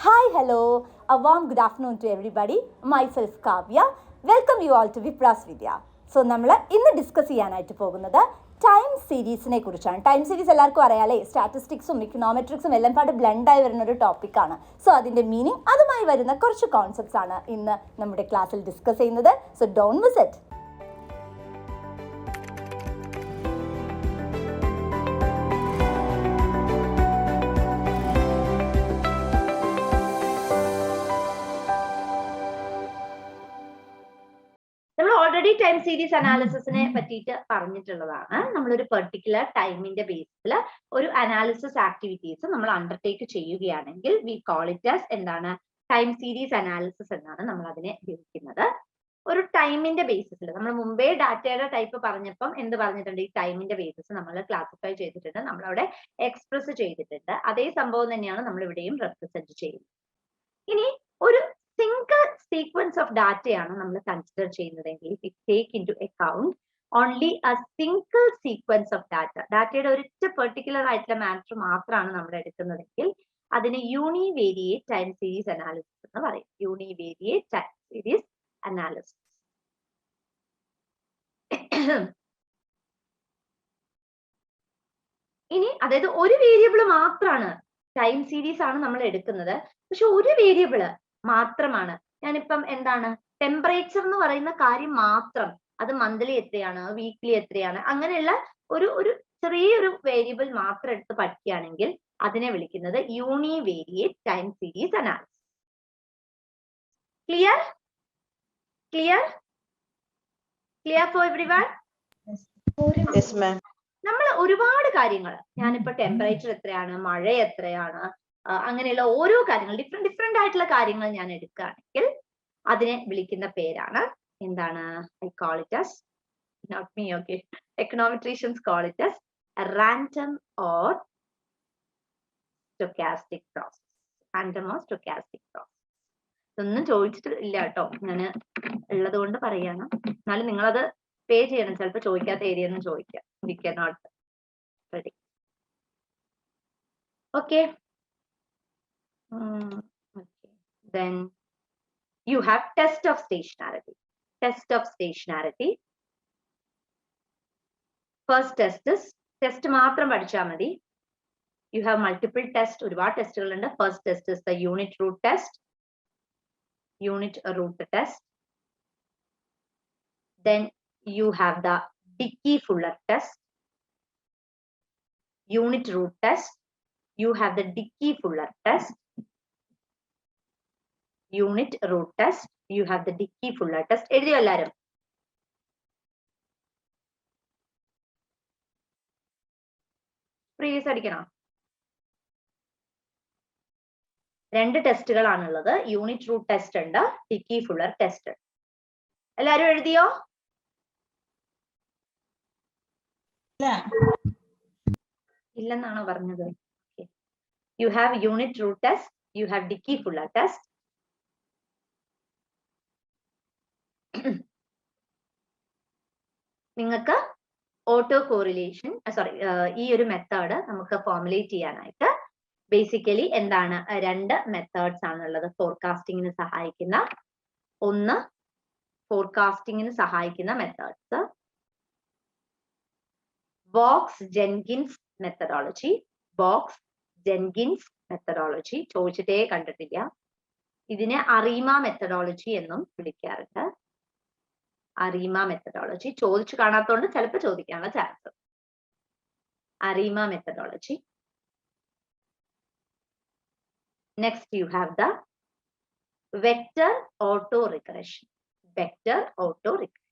Hi, hello, a warm good afternoon to everybody. Myself Kavya. Welcome you all to Vipras Vidya. So, നമ്മൾ ഇന്ന് discuss ചെയ്യാനായിട്ട് പോകുന്നത് time സീരീസിനെ കുറിച്ചാണ്. Time series എല്ലാവർക്കും അറിയാലേ, സ്റ്റാറ്റിസ്റ്റിക്സും ഇക്കണോമെട്രിക്സും എല്ലാം പാട് ബ്ലെൻഡായി വരുന്ന ഒരു ടോപ്പിക്കാണ്. സോ അതിൻ്റെ മീനിങ് അതുമായി വരുന്ന കുറച്ച് കോൺസെപ്റ്റ്സ് ആണ് ഇന്ന് നമ്മുടെ ക്ലാസ്സിൽ ഡിസ്കസ് ചെയ്യുന്നത്. So don't miss it. Already time series അനാലിസിസിനെ പറ്റിയിട്ട് പറഞ്ഞിട്ടുള്ളതാണ്. നമ്മളൊരു പെർട്ടിക്കുലർ ടൈമിന്റെ ബേസിൽ ഒരു അനാലിസിസ് ആക്ടിവിറ്റീസ് നമ്മൾ അണ്ടർടേക്ക് ചെയ്യുകയാണെങ്കിൽ വി കോൾ ഇറ്റ് ആസ് എന്താണ്, ടൈം സീരീസ് അനാലിസിസ് എന്നാണ് നമ്മൾ അതിനെ വിളിക്കുന്നത്. ഒരു ടൈമിന്റെ ബേസിസിൽ നമ്മൾ മുമ്പേ ഡാറ്റയുടെ ടൈപ്പ് പറഞ്ഞപ്പം എന്ത് പറഞ്ഞിട്ടുണ്ട്, ഈ ടൈമിന്റെ ബേസിസ് നമ്മൾ ക്ലാസിഫൈ ചെയ്തിട്ടുണ്ട്, നമ്മളവിടെ എക്സ്പ്രസ് ചെയ്തിട്ടുണ്ട്. അതേ സംഭവം തന്നെയാണ് നമ്മൾ ഇവിടെയും റെപ്രസെന്റ് ചെയ്യുന്നത്. ഇനി ഒരു സിംഗിൾ സീക്വൻസ് ഓഫ് ഡാറ്റയാണ് നമ്മൾ കൺസിഡർ ചെയ്യുന്നതെങ്കിൽ it take into account only a single sequence of ഡാറ്റയുടെ ഒരൊറ്റ പെർട്ടിക്കുലർ ആയിട്ടുള്ള മാറ്റർ മാത്രമാണ് നമ്മൾ എടുക്കുന്നതെങ്കിൽ അതിന് യൂണിവേരിയേറ്റ് ടൈം സീരീസ് അനാലിസിസ് എന്ന് പറയും. Univariate time series analysis. ഇനി അതായത് ഒരു വേരിയബിൾ മാത്രമാണ് ടൈം സീരീസ് ആണ് നമ്മൾ എടുക്കുന്നത്, പക്ഷെ ഒരു വേരിയബിള് മാത്രമാണ്. ഞാനിപ്പം എന്താണ്, ടെമ്പറേച്ചർ എന്ന് പറയുന്ന കാര്യം മാത്രം, അത് മന്ത്ലി എത്രയാണ്, വീക്ക്ലി എത്രയാണ്, അങ്ങനെയുള്ള ഒരു ചെറിയൊരു വേരിയബിൾ മാത്രം എടുത്ത് പഠിക്കുകയാണെങ്കിൽ അതിനെ വിളിക്കുന്നത് univariate time series analysis. Clear clear clear for everyone? Yes, ma'am. നമ്മൾ ഒരുപാട് കാര്യങ്ങൾ, ഞാനിപ്പോ ടെമ്പറേച്ചർ എത്രയാണ്, മഴ എത്രയാണ്, അങ്ങനെയുള്ള ഓരോ കാര്യങ്ങൾ, ഡിഫറെന്റ് ആയിട്ടുള്ള കാര്യങ്ങൾ ഞാൻ എടുക്കുകയാണെങ്കിൽ അതിനെ വിളിക്കുന്ന പേരാണ് എന്താണ്, I call it as, not me, okay, econometricians call it as random or stochastic process. Random or stochastic process. ഇതൊന്നും ചോദിച്ചിട്ട് ഇല്ല കേട്ടോ, ഞാൻ ഉള്ളത് കൊണ്ട് പറയാണ്. എന്നാലും നിങ്ങളത് പേ ചെയ്യണം, ചിലപ്പോൾ ചോദിക്കാത്ത ഏരിയ ഒന്നും ചോദിക്കാം. വി കെ not ready. Okay. Then you have test of stationarity. Test of stationarity. First test is test മാത്രം പഠിച്ചാൽ മതി. You have multiple tests. ഒരുപാട് ടെസ്റ്റുകൾ ഉണ്ട്. First test is the unit root test. Unit root test. Then you have the Dickey-Fuller test. Unit root test. You have the Dickey-Fuller test. Unit root test. You have the Dickey-Fuller test. എഴുതിയോ എല്ലാരും? Previous അടിക്കണോ? രണ്ട് ടെസ്റ്റുകളാണുള്ളത്. Unit root test ഉണ്ട്, Dickey-Fuller test. എല്ലാരും എഴുതിയോ? ഇല്ലെന്നാണോ പറഞ്ഞത്? You have unit root test. You have Dickey-Fuller test. നിങ്ങൾക്ക് auto correlation, ഈ ഒരു മെത്തേഡ് നമുക്ക് ഫോർമുലേറ്റ് ചെയ്യാനായിട്ട് ബേസിക്കലി എന്താണ്, രണ്ട് മെത്തേഡ്സ് ആണുള്ളത് ഫോർകാസ്റ്റിങ്ങിന് സഹായിക്കുന്ന. ഒന്ന് ഫോർകാസ്റ്റിങ്ങിന് സഹായിക്കുന്ന methods Box Jenkins methodology. Box Jenkins methodology ചോദിച്ചിട്ടേ കണ്ടിട്ടില്ല. ഇതിനെ അറീമ മെത്തഡോളജി എന്നും വിളിക്കാറുണ്ട്. അറീമ മെത്തഡോളജി ചോദിച്ചു കാണാത്തോണ്ട് ചിലപ്പോൾ ചോദിക്കാനുള്ള chance. ARIMA methodology. Next you have the vector autoregression. Vector auto regression.